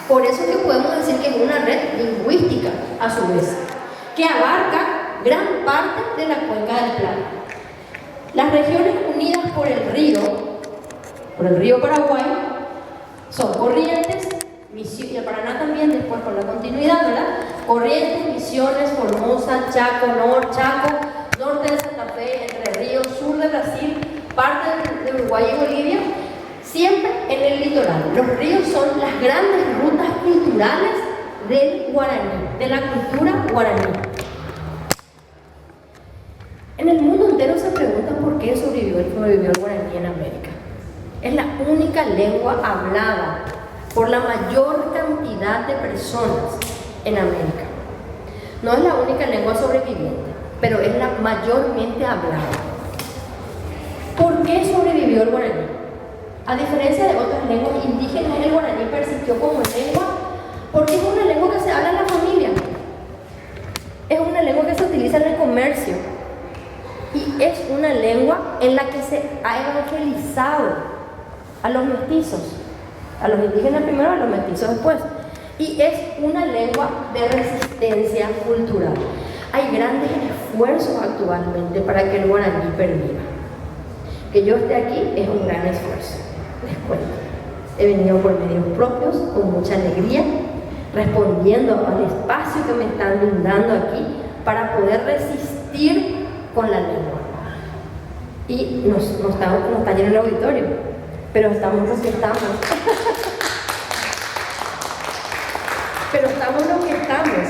Por eso que podemos decir que es una red lingüística, a su vez, que abarca gran parte de la cuenca del Plata. Las regiones unidas por el río Paraguay, son Corrientes, y el Paraná también, después con la continuidad, ¿verdad? Corrientes, Misiones, Formosa, Chaco, norte de Santa Fe, Entre Ríos, sur de Brasil, parte de Uruguay y Bolivia, siempre en el litoral. Los ríos son las grandes rutas culturales del guaraní, de la cultura guaraní. En el mundo entero se preguntan por qué sobrevivió el guaraní en América. Es la única lengua hablada por la mayor cantidad de personas en América. No es la única lengua sobreviviente, pero es la mayormente hablada. ¿Por qué sobrevivió el guaraní? A diferencia de otras lenguas indígenas, el guaraní persistió como lengua porque es una lengua que se habla en la familia. Es una lengua que se utiliza en el comercio. Y es una lengua en la que se ha evangelizado a los mestizos. A los indígenas primero, a los mestizos después. Y es una lengua de resistencia cultural. Hay grandes esfuerzos actualmente para que el guaraní perviva. Que yo esté aquí es un gran esfuerzo, les cuento. He venido por medios propios, con mucha alegría, respondiendo al espacio que me están brindando aquí para poder resistir con la lengua. Y no está lleno el auditorio, pero estamos los que estamos. Pero estamos los que estamos.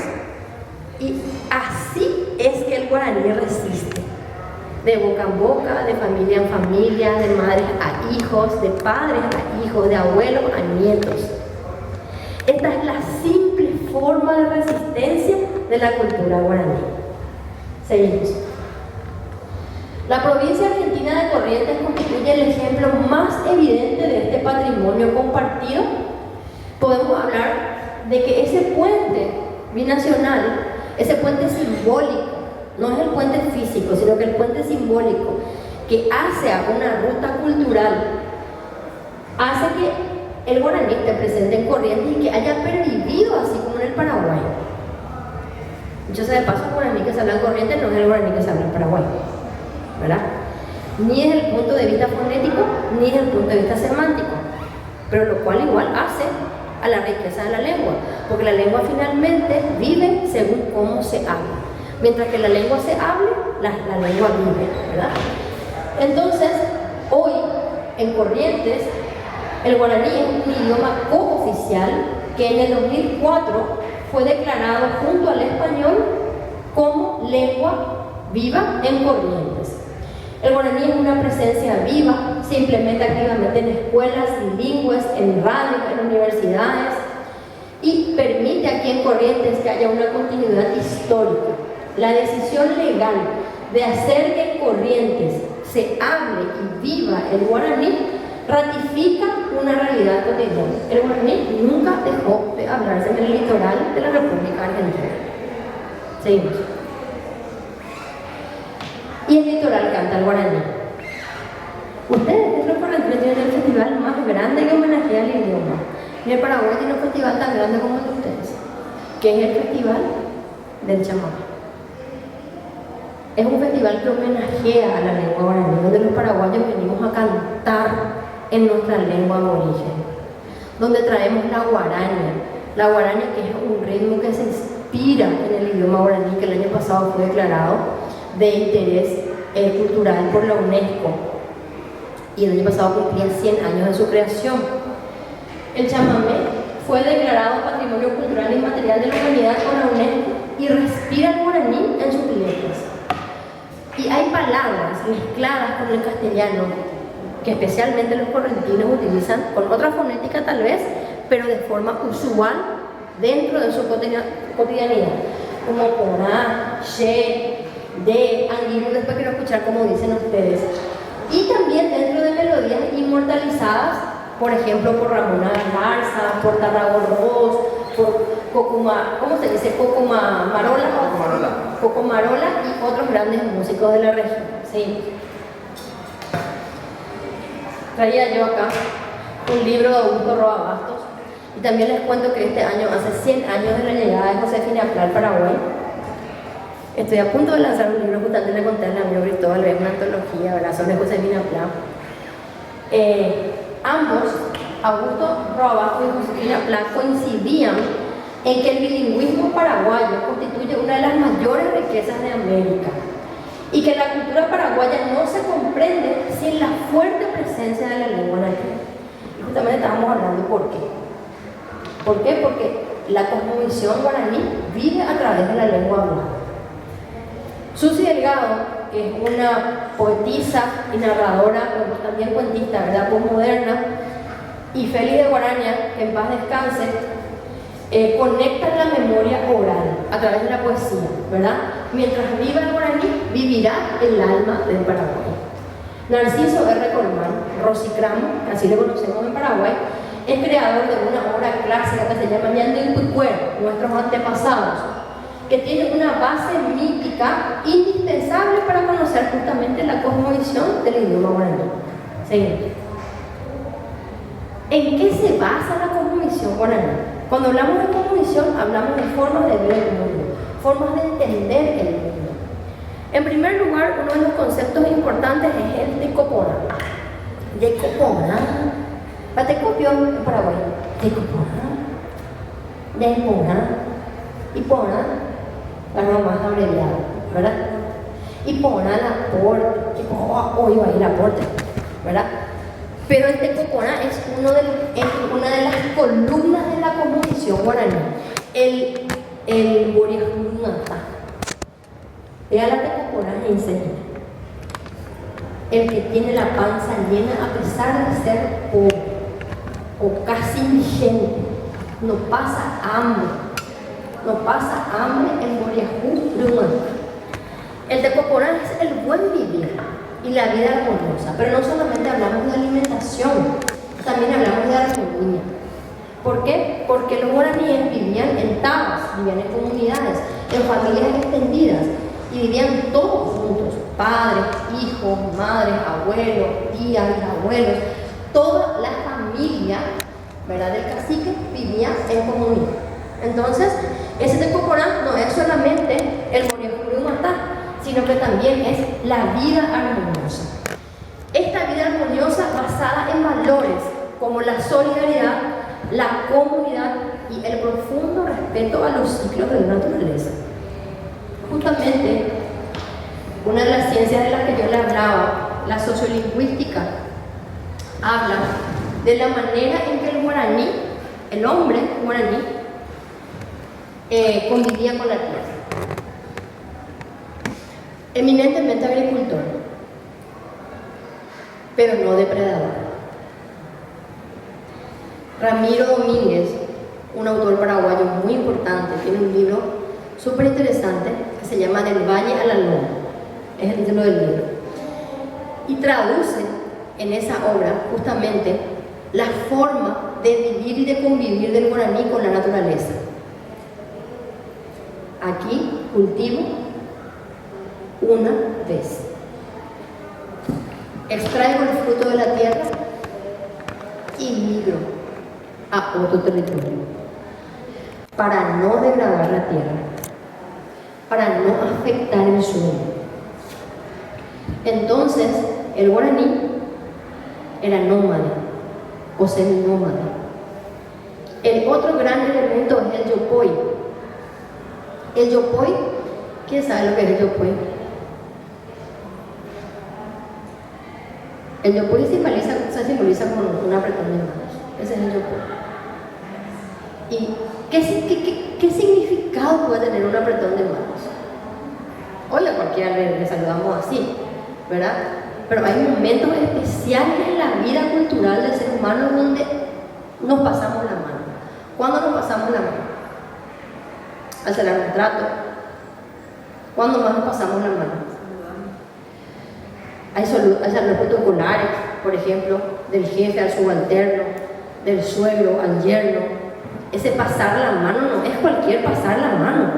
Y así es que el guaraní resiste. De boca en boca, de familia en familia, de madres a hijos, de padres a hijos, de abuelos a nietos. Esta es la simple forma de resistencia de la cultura guaraní. Seguimos. La provincia argentina de Corrientes constituye el ejemplo más evidente de este patrimonio compartido. Podemos hablar de que ese puente binacional, ese puente simbólico, no es el puente físico, sino que el puente simbólico que hace a una ruta cultural, hace que el guaraní esté presente en Corrientes y que haya pervivido así como en el Paraguay. Dicho sea de paso, el guaraní que se habla en Corrientes no es el guaraní que se habla en Paraguay, ¿verdad? Ni desde el punto de vista fonético, ni desde el punto de vista semántico, pero lo cual igual hace a la riqueza de la lengua, porque la lengua finalmente vive según cómo se habla. Mientras que la lengua se hable, la lengua vive, ¿verdad? Entonces, hoy en Corrientes, el guaraní es un idioma cooficial que en el 2004 fue declarado junto al español como lengua viva en Corrientes. El guaraní es una presencia viva, se implementa activamente en escuelas bilingües, en radio, en universidades y permite aquí en Corrientes que haya una continuidad histórica. La decisión legal de hacer que en Corrientes se hable y viva el guaraní ratifica una realidad cotidiana. El guaraní nunca dejó de hablarse en el litoral de la República Argentina. Seguimos. Y el litoral canta el guaraní. Ustedes, los correntinos, tienen el festival más grande que homenajea al idioma. Y el Paraguay tiene un festival tan grande como el de ustedes, que es el Festival del Chamamé. Es un festival que homenajea a la lengua guaraní, donde los paraguayos venimos a cantar en nuestra lengua aborigen, donde traemos la guaraña que es un ritmo que se inspira en el idioma guaraní, que el año pasado fue declarado de interés cultural por la UNESCO y el año pasado cumplía 100 años de su creación. El chamamé fue declarado Patrimonio Cultural Inmaterial de la Humanidad por la UNESCO y respira el guaraní en sus letras. Y hay palabras mezcladas con el castellano que especialmente los correntinos utilizan con otra fonética tal vez, pero de forma usual dentro de su cotidianidad, como porá, che, de, anguirú, después quiero escuchar cómo dicen ustedes. Y también dentro de melodías inmortalizadas, por ejemplo, por Ramona Garza, por Tarragorros, por Cocuma, ¿cómo se dice? Cocomarola y otros grandes músicos de la región. Sí. Traía yo acá un libro de Augusto Roa Bastos, Y también les cuento que este año, hace 100 años de la llegada de Josefina Pla al Paraguay, estoy a punto de lanzar un libro, justamente le conté al amigo Cristóbal, es una antología, ¿verdad?, sobre Josefina Pla. Ambos, Augusto Robajo y Josefina Pla, coincidían en que el bilingüismo paraguayo constituye una de las mayores riquezas de América y que la cultura paraguaya no se comprende sin la fuerte presencia de la lengua nativa. Y justamente estábamos hablando por qué. ¿Por qué? Porque la cosmovisión guaraní vive a través de la lengua hablada. Susi Delgado, que es una poetisa y narradora, pero también cuentista, ¿verdad?, postmoderna, y Félix de Guaraña, que en paz descanse, conectan la memoria oral a través de la poesía, ¿verdad? Mientras viva el guaraní, vivirá el alma del Paraguay. Narciso R. Colmán, Rosicramo, así le conocemos en Paraguay, es creador de una obra clásica que se llama Ñandilpucuero, nuestros antepasados, que tiene una base mítica indispensable para conocer justamente la cosmovisión del idioma guaraní. Seguimos. ¿En qué se basa la cosmovisión guaraní? Cuando hablamos de cosmovisión, hablamos de formas de ver el mundo, formas de entender el mundo. En primer lugar, uno de los conceptos importantes es el Tecopona. Tecopona. Patecopio en Paraguay. Tecopona. Tecopona. Ipona. Algo más abreviado, ¿verdad? Ipona, el aporte. Hoy va a ir aporte, ¿verdad? Pero el Tecopona es una de las columnas de la cosmovisión guaraní. El Boriajunata. Vea la Tecopona y enseña. El que tiene la panza llena a pesar de ser pobre o casi indigente, no pasa hambre. No pasa hambre en Boriajunata. El Tecopona es el buen vivir y la vida armoniosa, pero no solamente hablamos de alimentación, también hablamos de armonía. ¿Por qué? Porque los guaraníes vivían en tabas, vivían en comunidades, en familias extendidas y vivían todos juntos, padres, hijos, madres, abuelos, tías, abuelos, toda la familia, ¿verdad?, del cacique vivía en comunidad. Entonces, ese Tecopona no es solamente el Boriajunata, sino que también es la vida armoniosa. Esta vida armoniosa basada en valores como la solidaridad, la comunidad y el profundo respeto a los ciclos de la naturaleza. Justamente, una de las ciencias de las que yo le hablaba, la sociolingüística, habla de la manera en que el guaraní, el hombre guaraní, convivía con la tierra. Eminentemente agricultor, pero no depredador. Ramiro Domínguez, un autor paraguayo muy importante, tiene un libro súper interesante que se llama Del Valle a la Loma, es el título del libro, y traduce en esa obra justamente la forma de vivir y de convivir del guaraní con la naturaleza. Aquí cultivo una vez. Extraigo el fruto de la tierra y migro a otro territorio para no degradar la tierra, para no afectar el suelo. Entonces, el guaraní era nómada o seminómada. El otro gran elemento es el yopoy. El yopoy, ¿quién sabe lo que es el yopoy? El yopoy se simboliza con un apretón de manos. Ese es el yopoy. ¿Y qué significado puede tener un apretón de manos? Hoy a cualquiera le saludamos así, ¿verdad? Pero hay momentos especiales en la vida cultural del ser humano donde nos pasamos la mano. ¿Cuándo nos pasamos la mano? Al cerrar un trato. ¿Cuándo más nos pasamos la mano? Hay saludos protocolares, por ejemplo, del jefe al subalterno, del suegro al yerno. Ese pasar la mano no es cualquier pasar la mano.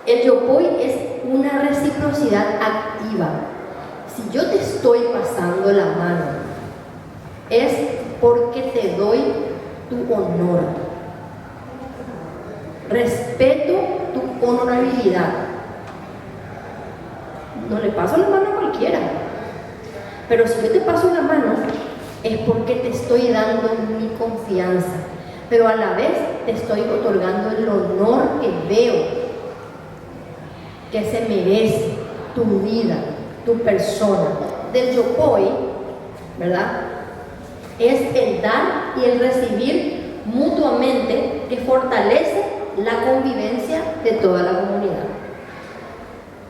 El yopoy es una reciprocidad activa. Si yo te estoy pasando la mano, es porque te doy tu honor. Respeto tu honorabilidad. No le paso la mano a cualquiera. Pero si yo te paso la mano, es porque te estoy dando mi confianza. Pero a la vez te estoy otorgando el honor que veo que se merece tu vida, tu persona. Del yopoi, ¿verdad? Es el dar y el recibir mutuamente que fortalece la convivencia de toda la comunidad.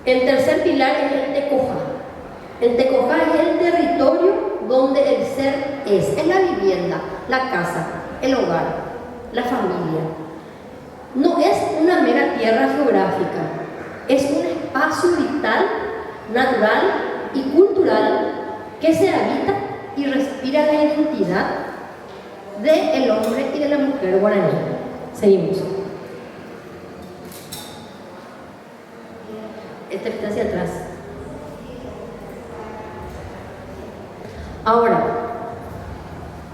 El tercer pilar es el tecoja. El tecoja es el territorio donde el ser es la vivienda, la casa, el hogar, la familia. No es una mera tierra geográfica, es un espacio vital, natural y cultural que se habita y respira la identidad del hombre y de la mujer guaraní. Seguimos. Este está hacia atrás. Ahora,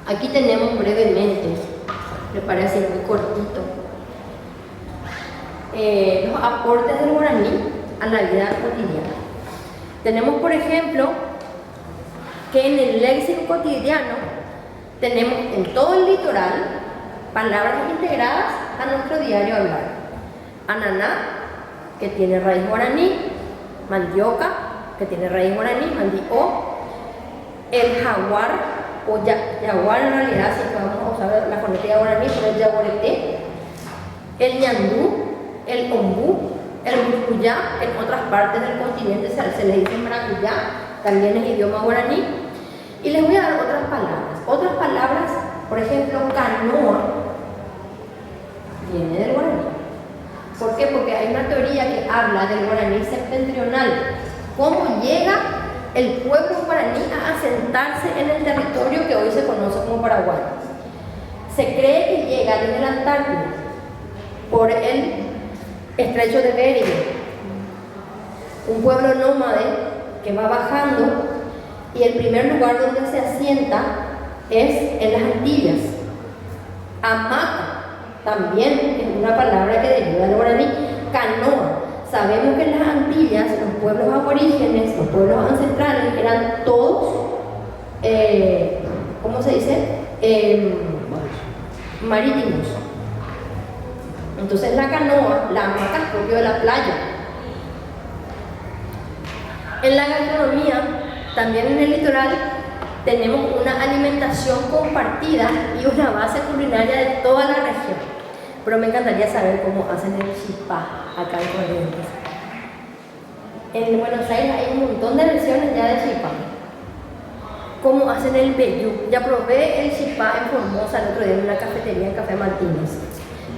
aquí tenemos brevemente, me parece muy cortito, los aportes del guaraní a la vida cotidiana. Tenemos, por ejemplo, que en el léxico cotidiano tenemos en todo el litoral palabras integradas a nuestro diario hablar. Ananá, que tiene raíz guaraní; mandioca, que tiene raíz guaraní; mandió; el jaguar, o yaguar en realidad, si vamos a usar la fonética guaraní, por el yaguareté; el ñandú, el ombú, el murcuyá. En otras partes del continente se le dice maracuyá, también es idioma guaraní. Y les voy a dar otras palabras. Otras palabras, por ejemplo, canoa, viene del guaraní. ¿Por qué? Porque hay una teoría que habla del guaraní septentrional. ¿Cómo llega el pueblo guaraní a asentarse en el territorio que hoy se conoce como Paraguay? Se cree que llega desde la Antártida, por el estrecho de Bering, un pueblo nómade que va bajando, y el primer lugar donde se asienta es en las Antillas. Hamaca también es una palabra que deriva del guaraní. Canoa, sabemos que en las Antillas los pueblos aborígenes, los pueblos ancestrales eran todos, ¿cómo se dice? Marítimos. Entonces la canoa, la hamaca es propio de la playa. En la gastronomía, también en el litoral, tenemos una alimentación compartida y una base culinaria de toda la región. Pero me encantaría saber cómo hacen el chipá acá en Corrientes. En Buenos Aires hay un montón de versiones ya de chipá. ¿Cómo hacen el vellú? Ya probé el chipá en Formosa el otro día en una cafetería en Café Martínez.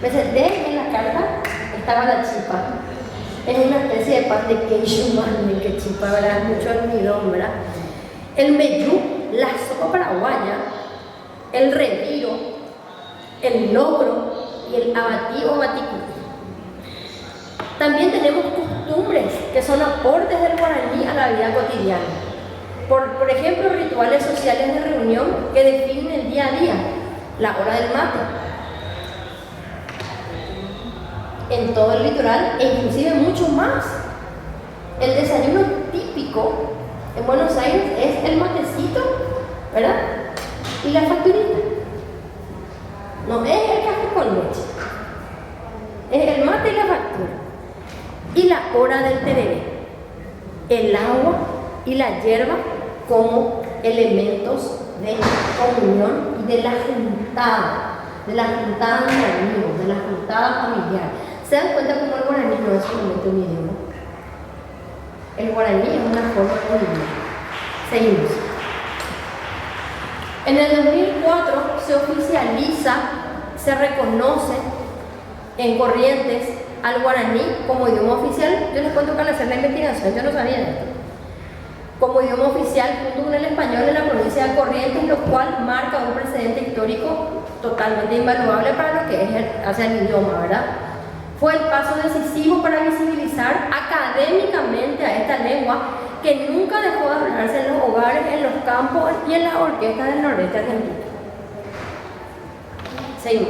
Me senté en la carta, estaba la chipa. Es una especie de pan de queijo más bien que chipa, ¿verdad? Mucho almidón, ¿verdad? El meyú, la sopa paraguaya, el reviro, el locro y el abatí o baticuti. También tenemos costumbres que son aportes del guaraní a la vida cotidiana. Por ejemplo, rituales sociales de reunión que definen el día a día, la hora del mate. En todo el litoral e inclusive mucho más. El desayuno típico en Buenos Aires es el matecito, ¿verdad? Y la facturita. No es el café con leche, es el mate y la factura. Y la hora del tereré, el agua y la hierba como elementos de comunión y de la juntada de amigos, de la juntada familiar. ¿Se dan cuenta cómo el guaraní no es solamente un idioma? El guaraní es una forma de vivir. Seguimos. En el 2004 se oficializa, se reconoce en Corrientes al guaraní como idioma oficial. Yo les cuento que al hacer la investigación yo no sabía esto. Como idioma oficial junto con el español en la provincia de Corrientes, lo cual marca un precedente histórico totalmente invaluable para lo que es hacia el idioma, ¿verdad? Fue el paso decisivo para visibilizar académicamente a esta lengua que nunca dejó de hablarse en los hogares, en los campos y en las orquestas del nordeste argentino. Seguimos.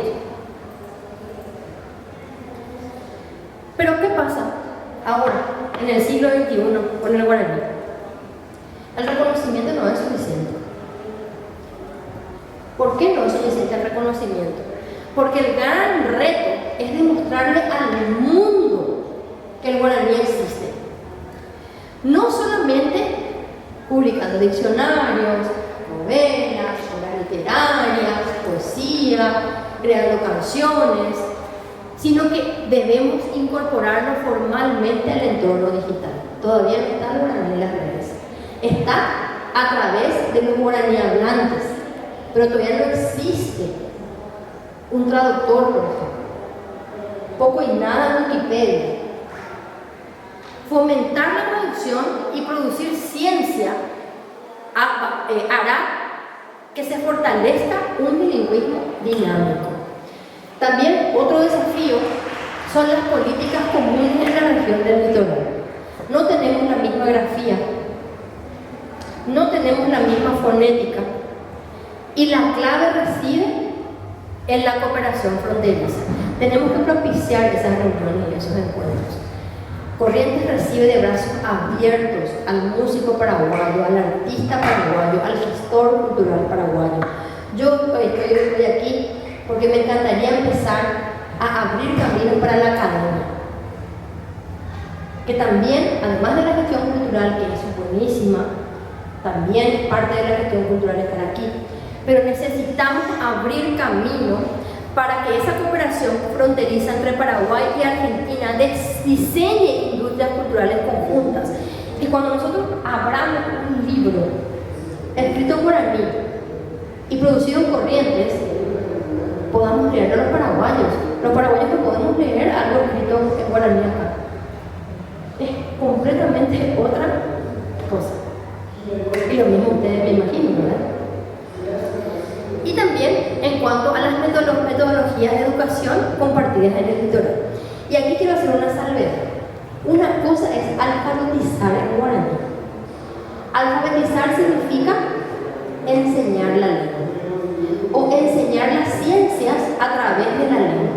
Pero ¿qué pasa ahora, en el siglo XXI, con el guaraní? El reconocimiento no es suficiente. ¿Por qué no es suficiente el reconocimiento? Porque el gran reto es demostrarle al mundo que el guaraní existe. No solamente publicando diccionarios, novelas, obras literarias, poesía, creando canciones, sino que debemos incorporarlo formalmente al entorno digital. Todavía no está el guaraní en las redes. Está a través de los guaraní hablantes, pero todavía no existe un traductor, por ejemplo. Poco y nada en Wikipedia. Fomentar la traducción y producir ciencia hará que se fortalezca un bilingüismo dinámico. También otro desafío son las políticas comunes en la región del litoral. No tenemos la misma grafía, no tenemos la misma fonética, y la clave reside en la cooperación fronteriza. Tenemos que propiciar esas reuniones y esos encuentros. Corrientes recibe de brazos abiertos al músico paraguayo, al artista paraguayo, al gestor cultural paraguayo. Yo estoy aquí porque me encantaría empezar a abrir caminos para la academia, que también, además de la gestión cultural, que es buenísima, también parte de la gestión cultural estar aquí, pero necesitamos abrir camino para que esa cooperación fronteriza entre Paraguay y Argentina diseñe industrias culturales conjuntas. Y cuando nosotros abramos un libro escrito en guaraní y producido en Corrientes, podamos leerlo a los paraguayos que podemos leer algo escrito en guaraní acá. Es completamente otra cosa. Y lo mismo ustedes me imaginan, ¿verdad? Y también en cuanto a las metodologías de educación compartidas en el litoral. Y aquí quiero hacer una salvedad. Una cosa es alfabetizar en guaraní. Alfabetizar significa enseñar la lengua o enseñar las ciencias a través de la lengua.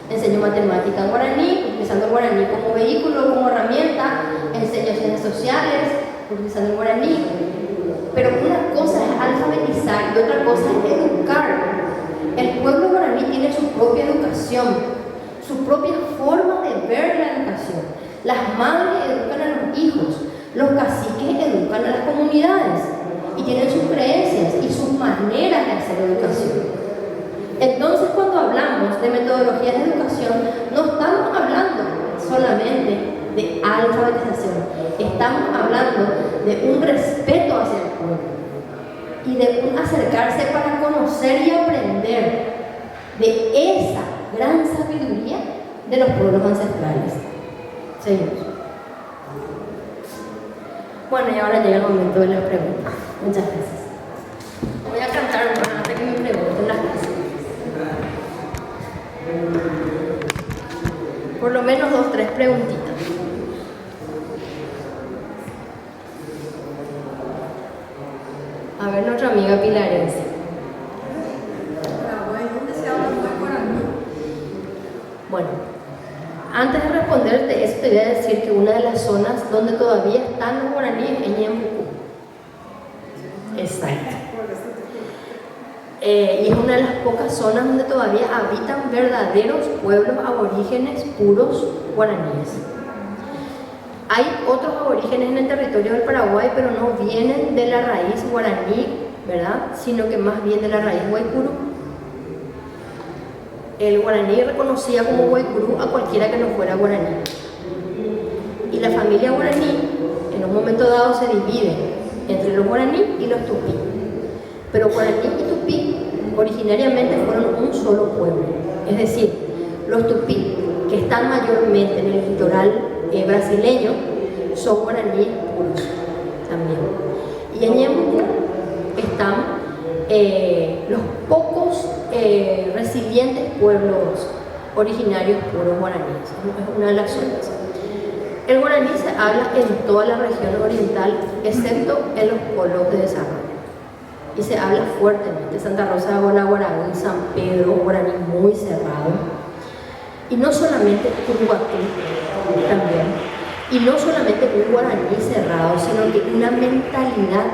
Enseño matemática en guaraní, utilizando el guaraní como vehículo, como herramienta. Enseño ciencias sociales, utilizando el guaraní. Pero una cosa es alfabetizar y otra cosa es educar. El pueblo guaraní tiene su propia educación, su propia forma de ver la educación. Las madres educan a los hijos, los caciques educan a las comunidades y tienen sus creencias y sus maneras de hacer educación. Entonces, cuando hablamos de metodologías de educación, no estamos hablando solamente de alfabetización, estamos hablando de un respeto hacia el pueblo y de un acercarse para conocer y aprender de esa gran sabiduría de los pueblos ancestrales. Seguimos. Bueno, y ahora llega el momento de las preguntas. Muchas gracias. Voy a cantar hasta que me pregunten las cosas. Por lo menos 2 o 3 preguntitas. A ver, nuestra amiga pilarense. ¿Dónde se habla muy guaraní? Bueno, antes de responderte eso, te voy a decir que una de las zonas donde todavía están los guaraníes es Ñembucú. Exacto. Y es una de las pocas zonas donde todavía habitan verdaderos pueblos aborígenes puros guaraníes. Hay otros aborígenes en el territorio del Paraguay, pero no vienen de la raíz guaraní, ¿verdad? Sino que más bien de la raíz guaycurú. El guaraní reconocía como guaycurú a cualquiera que no fuera guaraní. Y la familia guaraní, en un momento dado, se divide entre los guaraní y los tupí. Pero guaraní y tupí originariamente fueron un solo pueblo. Es decir, los tupí, que están mayormente en el litoral brasileño, son guaraníes puros también. Y en Ñembucú están los pocos resilientes pueblos originarios puros guaraníes. Es una de las zonas. El guaraní se habla en toda la región oriental, excepto en los polos de desarrollo. y se habla fuertemente. Santa Rosa de Guaraní, San Pedro, guaraní muy cerrado. Y no solamente Uruguatú también. Y no solamente un guaraní cerrado, sino que una mentalidad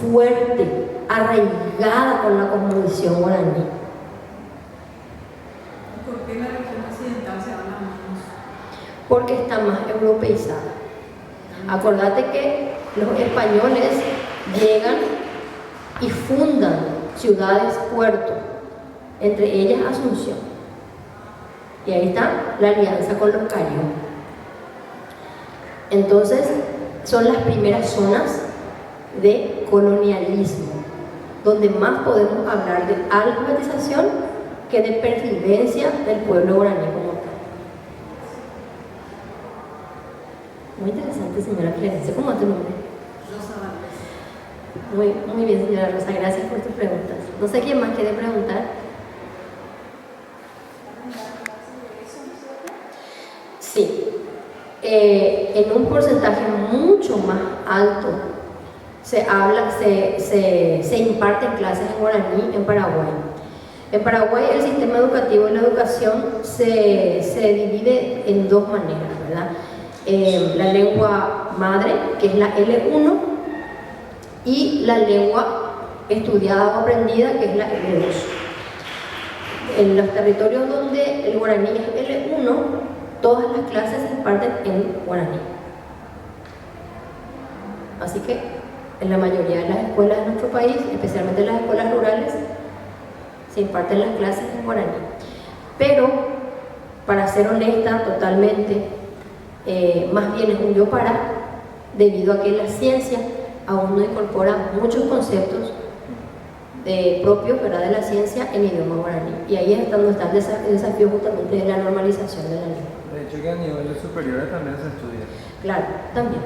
fuerte, arraigada con la cosmovisión guaraní. ¿Por qué en la región occidental se habla menos? Porque está más europeizada. Acordate que los españoles llegan y fundan ciudades, puertos, entre ellas Asunción. Y ahí está la alianza con los carios. Entonces, son las primeras zonas de colonialismo, donde más podemos hablar de alfabetización que de pervivencia del pueblo guaraní como tal. Muy interesante, señora Clemencia. ¿Cómo es tu nombre? Rosa Valdés. Muy bien, señora Rosa. Gracias por tus preguntas. No sé quién más quiere preguntar. Sí. En un porcentaje mucho más alto se imparten clases en guaraní en Paraguay. En Paraguay el sistema educativo y la educación se divide en dos maneras, ¿verdad? La lengua madre, que es la L1, y la lengua estudiada o aprendida, que es la L2. En los territorios donde el guaraní es L1, todas las clases se imparten en guaraní. Así que en la mayoría de las escuelas de nuestro país, especialmente en las escuelas rurales, se imparten las clases en guaraní. Pero, para ser honesta totalmente, más bien es un yo para, debido a que la ciencia aún no incorpora muchos conceptos propios, ¿verdad?, de la ciencia en idioma guaraní. Y ahí es donde está el desafío justamente de la normalización de la lengua. De hecho que a niveles superiores también se estudia. Claro, también.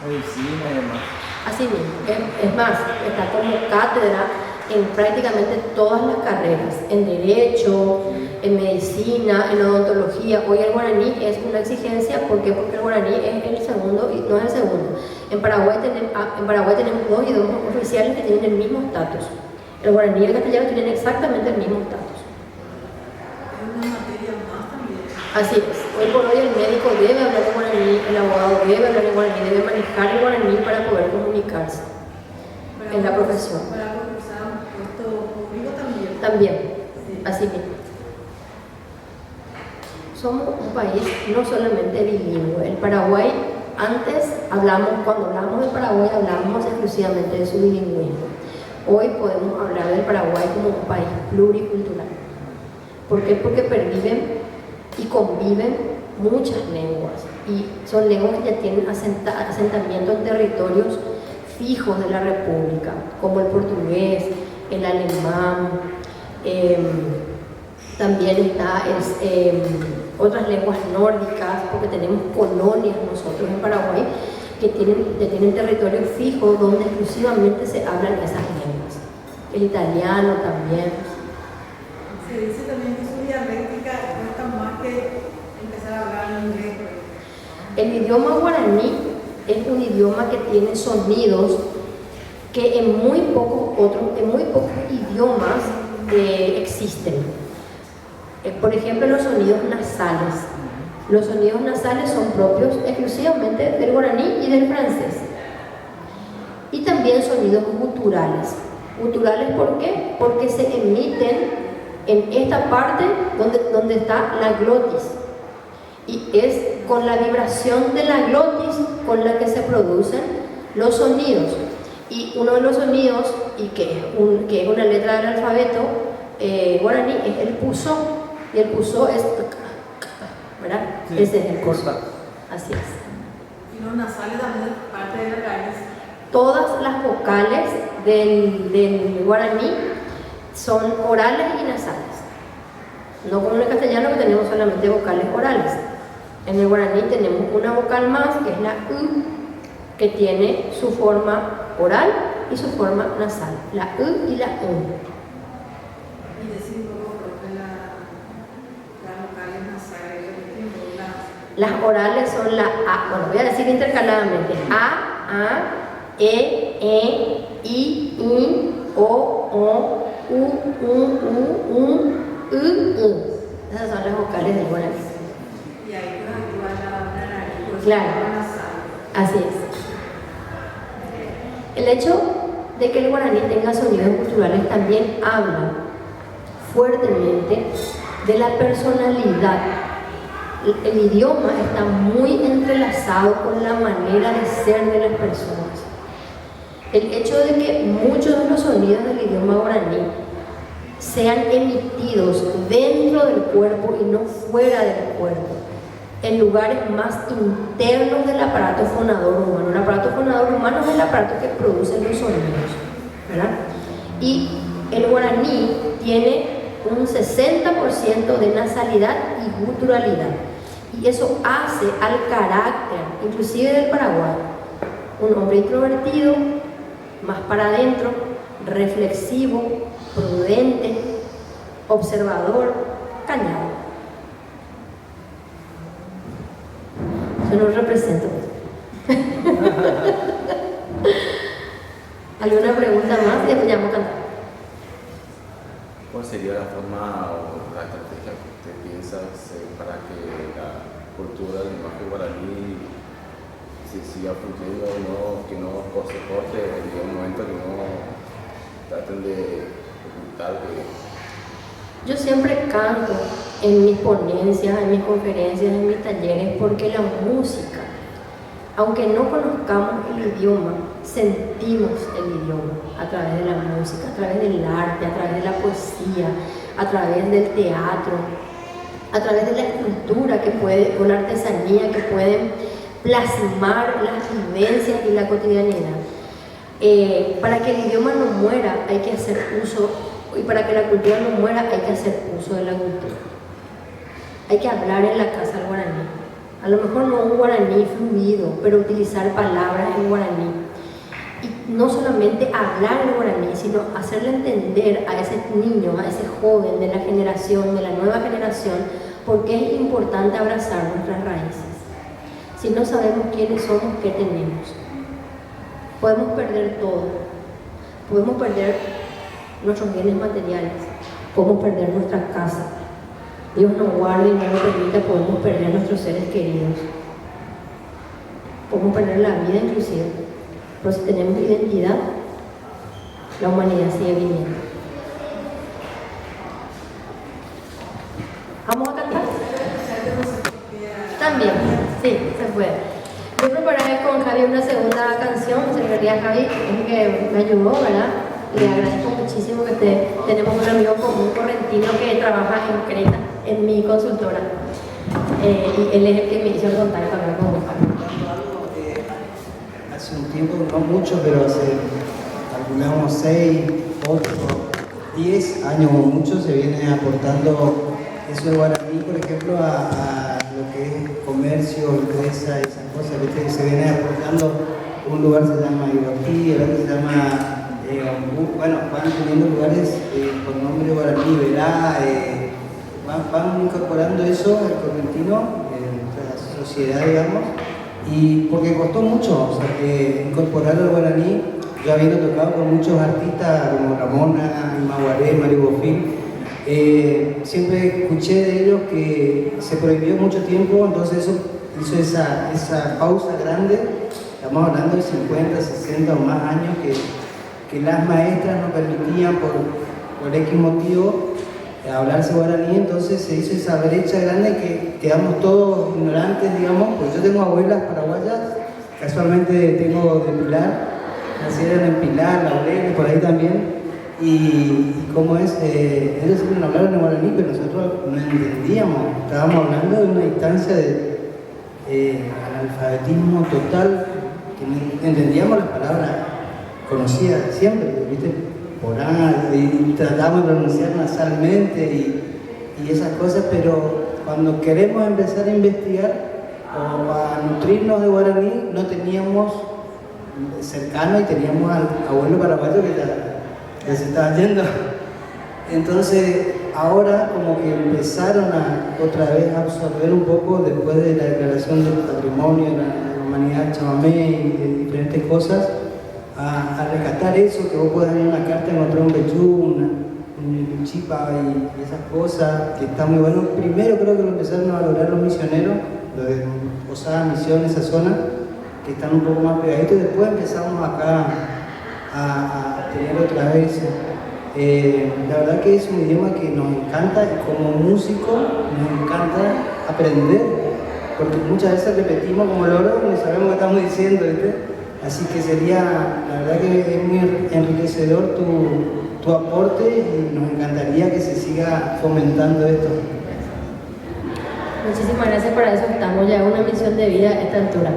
Medicina y demás. Así mismo. Es más, está como cátedra en prácticamente todas las carreras, en Derecho, en Medicina, en Odontología. Hoy el guaraní es una exigencia, ¿por qué? Porque el guaraní es el segundo y no es el segundo. En Paraguay tenemos dos idiomas oficiales que tienen el mismo estatus. El guaraní y el castellano tienen exactamente el mismo estatus. Es una materia más también. Así es. Hoy por hoy el médico debe hablar en guaraní, el abogado debe hablar en guaraní, debe manejar el guaraní para poder comunicarse en la profesión. Para concursar un puesto público también. También, Sí. así mismo. Somos un país no solamente bilingüe. El Paraguay, cuando hablamos de Paraguay, hablábamos exclusivamente de su bilingüismo. Hoy podemos hablar del Paraguay como un país pluricultural. ¿Por qué? Porque perviven y conviven muchas lenguas. Y son lenguas que ya tienen asentamiento en territorios fijos de la República, como el portugués, el alemán, también está otras lenguas nórdicas, porque tenemos colonias nosotros en Paraguay que tienen territorio fijo donde exclusivamente se hablan esas lenguas. El italiano también. Se dice también que su dialéctica cuesta más que empezar a hablar en inglés. El idioma guaraní es un idioma que tiene sonidos que en muy pocos idiomas existen. Por ejemplo, los sonidos nasales. Los sonidos nasales son propios exclusivamente del guaraní y del francés. Y también sonidos guturales. ¿Guturales por qué? Porque se emiten en esta parte donde está la glotis. Y es con la vibración de la glotis con la que se producen los sonidos. Y uno de los sonidos, y que es una letra del alfabeto guaraní, es el pusó. Y el pusó es, ¿verdad? Sí, ese es el corta. Así es. Y los nasales también parte de la raíz. Todas las vocales del guaraní son orales y nasales. No como en el castellano, que tenemos solamente vocales orales. En el guaraní tenemos una vocal más, que es la U, que tiene su forma oral y su forma nasal. La U y la U. Y decir un poco por qué las vocales nasales, Las orales son la A, bueno, voy a decir intercaladamente: A, E, I, O, o, u. Esas son las vocales del guaraní. Y ahí pues actúa la nariz, pues, Claro. la nasal. Así es. El hecho de que el guaraní tenga sonidos culturales también habla fuertemente de la personalidad. El idioma está muy entrelazado con la manera de ser de las personas. El hecho de que muchos de los sonidos del idioma guaraní sean emitidos dentro del cuerpo y no fuera del cuerpo, en lugares más internos del aparato fonador humano. El aparato fonador humano es el aparato que produce los sonidos, ¿verdad? Y el guaraní tiene un 60% de nasalidad y guturalidad. Y eso hace al carácter, inclusive del paraguayo, un hombre introvertido, más para adentro, reflexivo, prudente, observador, callado. Eso no represento. ¿Alguna pregunta más? Y después ya vamos a cantar. ¿Cuál sería la forma o la estrategia que usted piensa para que la cultura del lenguaje guaraní se siga fluyendo, que no se corte, en un momento que no traten de ocultar que... Yo siempre canto en mis ponencias, en mis conferencias, en mis talleres, porque la música, aunque no conozcamos el idioma, sentimos el idioma a través de la música, a través del arte, a través de la poesía, a través del teatro, a través de la escultura o la artesanía que pueden plasmar las vivencias y la cotidianidad. Para que el idioma no muera hay que hacer uso, y para que la cultura no muera hay que hacer uso de la cultura. Hay que hablar en la casa el guaraní. A lo mejor no un guaraní fluido, pero utilizar palabras en guaraní. Y no solamente hablar el guaraní, sino hacerle entender a ese niño, a ese joven de la generación, de la nueva generación, por qué es importante abrazar nuestras raíces. Si no sabemos quiénes somos, qué tenemos. Podemos perder todo. Podemos perder nuestros bienes materiales. Podemos perder nuestra casa. Dios nos guarde y no nos permita, podemos perder nuestros seres queridos. Podemos perder la vida inclusive. Pero si tenemos identidad, la humanidad sigue viniendo. ¿Vamos a cantar? También, sí, se puede. Yo preparé con Javi una segunda canción, Secretaría Javi, es que me ayudó, ¿verdad? Le agradezco muchísimo que tenemos un amigo común correntino que trabaja en Creta, en mi consultora. Y él es el que me hizo el contacto acá con Javi. Hace un tiempo, no mucho, pero hace calculamos 6, 8, 10 años o mucho se viene aportando eso de guaraní, por ejemplo, a lo que es comercio, empresa, esas cosas, ¿viste? Que se viene aportando. Un lugar se llama Ibaquí, el otro se llama, bueno, van teniendo lugares con nombre guaraní, Verá, van incorporando eso al correntino, la sociedad, digamos. Y porque costó mucho, o sea, que incorporar al guaraní, yo habiendo tocado con muchos artistas como Ramona, Maguaré, Mario Bofín, siempre escuché de ellos que se prohibió mucho tiempo, entonces eso hizo esa pausa grande, estamos hablando de 50, 60 o más años que las maestras no permitían por X motivo hablarse guaraní, entonces se hizo esa brecha grande que quedamos todos ignorantes, digamos, porque yo tengo abuelas paraguayas, casualmente tengo de Pilar, nacieron en Pilar, Laurel, por ahí también, y como es, ellos siempre nos hablaron en guaraní, pero nosotros no entendíamos, estábamos hablando de una instancia de analfabetismo total, que no entendíamos las palabras conocidas siempre, ¿viste? Y tratamos de pronunciar nasalmente y esas cosas, pero cuando queremos empezar a investigar o a nutrirnos de guaraní, no teníamos cercano y teníamos al abuelo paraguayo que ya se estaba yendo. Entonces, ahora como que empezaron a otra vez a absorber un poco después de la declaración del patrimonio, de la humanidad chamamé y de diferentes cosas, a rescatar eso, que vos puedas en una carta encontrar un vechú, un chipa y esas cosas, que está muy bueno. Primero creo que lo empezaron a valorar los misioneros, los de Posada, Misión, esa zona, que están un poco más pegaditos, y después empezamos acá a tener otra vez. La verdad que es un idioma que nos encanta, y como músico nos encanta aprender, porque muchas veces repetimos como loro, no sabemos qué estamos diciendo, ¿viste? Así que sería, la verdad que es muy enriquecedor tu aporte, y nos encantaría que se siga fomentando esto. Muchísimas gracias, para eso estamos ya en una misión de vida a esta altura.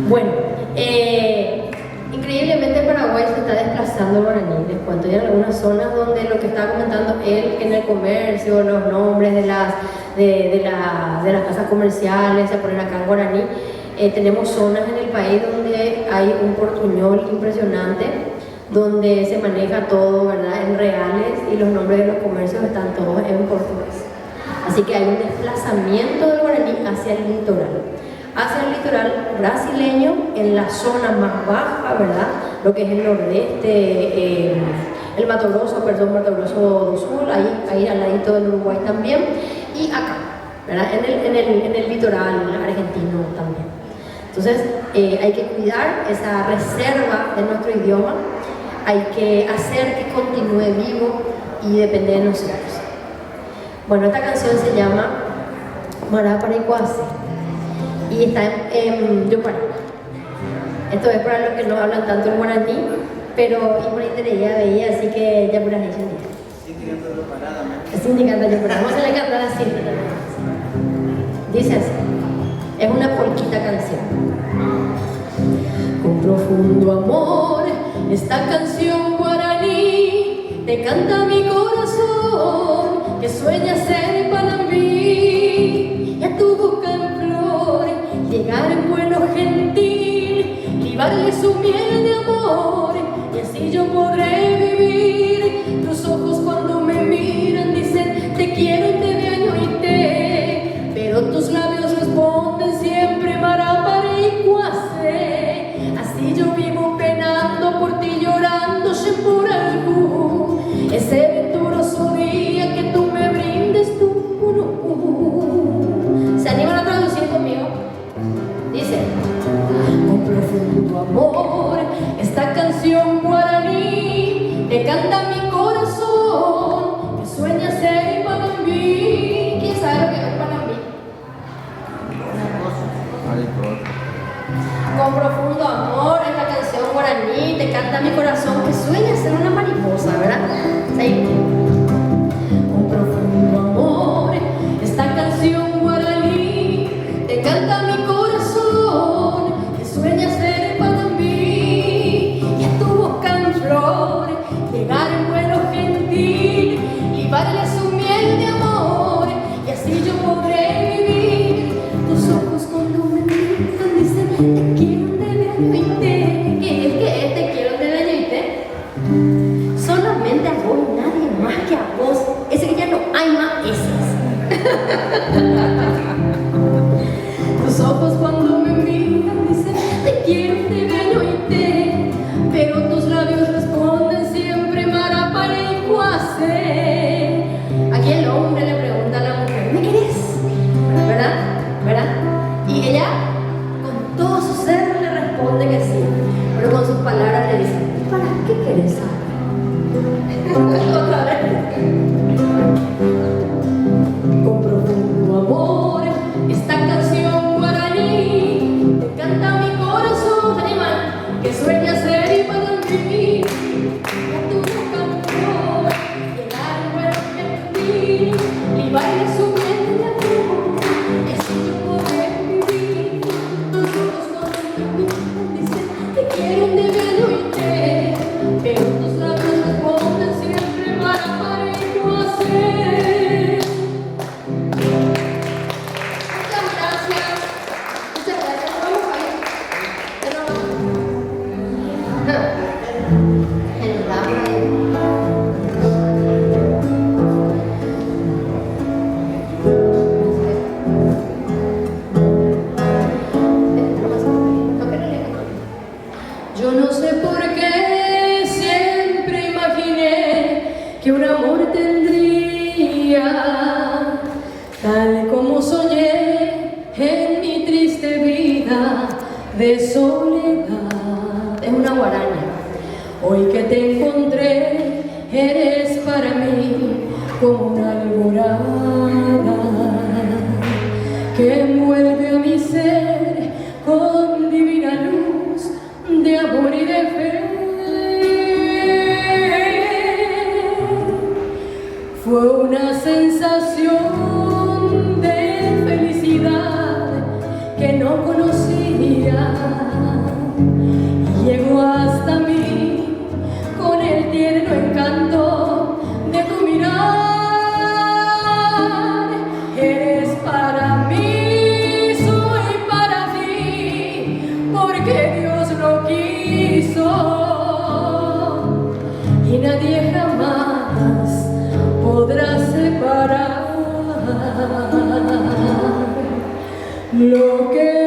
Bueno, increíblemente Paraguay se está desplazando el guaraní. Les cuento, hay algunas zonas donde lo que está comentando él, que en el comercio, los nombres de las casas comerciales se ponen acá en guaraní. Tenemos zonas en el país donde hay un portuñol impresionante, donde se maneja todo, ¿verdad?, en reales, y los nombres de los comercios están todos en portugués. Así que hay un desplazamiento del guaraní hacia el litoral brasileño, en la zona más baja, ¿verdad?, lo que es el nordeste, el Mato Grosso do Sul, ahí al ladito del Uruguay también, y acá, ¿verdad?, en el litoral argentino también. Entonces hay que cuidar esa reserva de nuestro idioma, hay que hacer que continúe vivo y depende de nosotros. Bueno, esta canción se llama Mará Paraícuase y está en Yopará. Esto es para los que no hablan tanto el guaraní, pero y por ahí ya veía, así que ya por ahí ya. Cindy canta Yopará. Vamos a la cantar a Cindy también. Dice así, es una polquita canción. Con profundo amor, esta canción guaraní te canta mi corazón, que sueña ser Panambí, y a tu boca en flor llegar en vuelo gentil, libarle su miel de amor, y así yo podré vivir. Tus ojos cuando me miran dicen te quiero y te veo y te, pero tus labios responden siempre Mará Paraícuase. Así yo vivo penando por ti, llorando por algo, ese venturoso día que tú me brindes tú. ¿Se animan a traducir conmigo? Dice: con profundo amor, esta canción guaraní te canta mi corazón, que sueña ser Panambí. ¿Quién sabe lo que es Panambí? Con profundo amor, esta canción guaraní te canta mi corazón, que sueña ser una mariposa, ¿verdad? Sí. Con profundo amor, esta canción guaraní te canta mi corazón, que sueña ser Panambí, y a tu boca en flor llegar en vuelo gentil, libarle su miel de amor, y así yo podré vivir. Tus ojos cuando me miran dicen te quiero de año y te. ¿Qué es te quiero de año y te? Solamente a vos, nadie más que a vos. Ese que ya no hay más eses. Tus ojos cuando me miran dicen te quiero de año y te, pero tus labios responden siempre Mará Paraícuase. Aquí el hombre le pregunta a la mujer, ¿me querés? ¿Verdad? ¿Verdad? Y ella con todo su ser le responde que sí, pero con sus palabras le dice, ¿para qué querés saber? Otra vez. Con profundo amor, esta canción guaraní te canta mi corazón, animal, que sueña ser Panambí, y a tu boca en flor llegar en vuelo gentil, libarle su miel de amor, y así yo podré vivir. Tus ojos cuando me miran dicen te quiero de año y te, pero tus labios responden siempre Mará Paraícuase. Muchas gracias. Vamos a ver. Yo no sé por qué volverá, tal como soñé en mi triste vida de soledad. Es una guaraña. Hoy que te encontré, eres para mí como una alborada que envuelve a mi ser con divina luz de amor y de fe. Fue una sensación de felicidad que no conocía y llegó hasta mí con el tierno encanto de tu mirar. Eres para mí, soy para ti, porque Dios lo quiso y nadie jamás podrá separar lo que